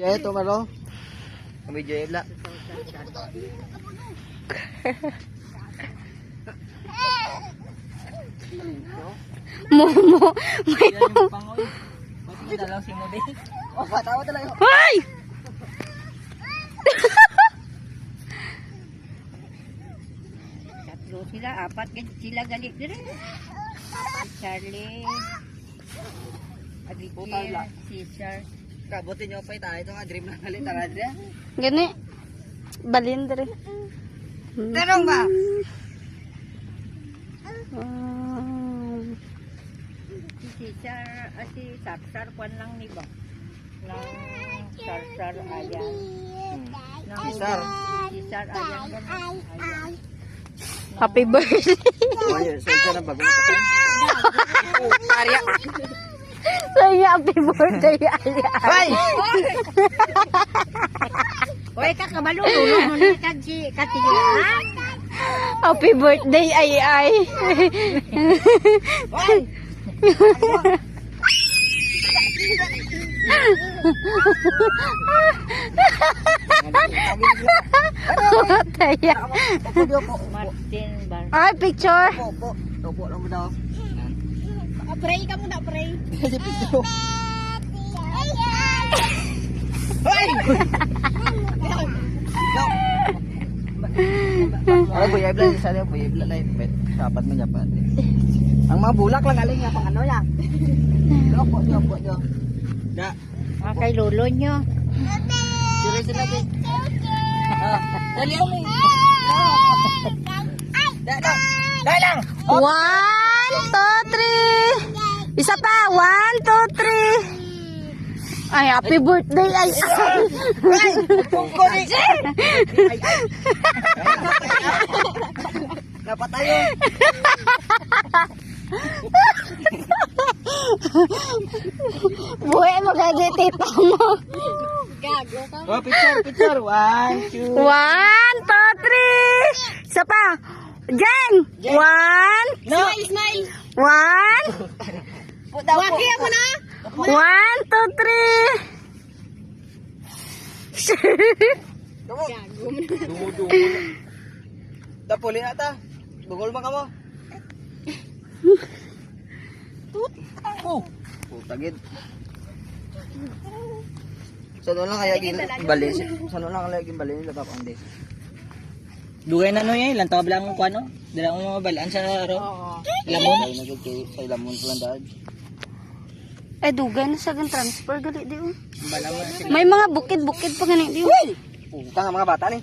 Ya ito maro. Kami jayla. Momo. Pati dalaw si mo din. Oh, patawa talaga. Hoy! Tatlo sila, apat sila galit din. Charlie, Abigail, Cesar. Kabuti nyo pa tayo itong dream na galit tara dre. Gani. Balin dere. Tanong ba? Si Cesar, si Sarsar, kwan lang ni ba? Nang Sarsar ayan. Cesar. Cesar ayan ganun. Ayan. Happy birthday. Oh, yun. Saan na bago na patay? Arya. Saya happy birthday. Ay! Oy, kakabalo, tulong mo na katiyan. Happy birthday ay. Ay! Taya. Martin Bar. Ay, picture. Opo lang mo daw. Pray ka muna, pray. Kasi pito. Ay! Ay, buya ibla isa niya, buya ibla na ipet. Sapat mo dapat. Ang mga bulak lang aling nga pang ano niya. Opo. Da. Kay lolo nyo. Sure sila din. Dali ako eh. Da lang. 1, 2, 3. Isa pa. 1, 2, 3. Ay, happy birthday ay. Ay! Pungko ni. Napatayo. Buhay mo gagitito mo. Gago ka. Oh, picture. 1, 2. 1, 2, 3. Isa pa. Jen. 1, No. Smile. 1, Wagi mo na. 1, 2, 3. Dumo. Tapuli na ta. Bugol man ka mo. Putagid. Sano lang kaya balin? Sano lang kaya balin sa papande? Dugay na no yan, ilang tawa bilang ko ano? Dala mo mabalaan sa ro. Lamon. Sa lamon lang dad. Ay, dugay na sa transfer gali di. Balang mo sila. May mga bukid-bukid pa gani di. Puta nga mga bata ni.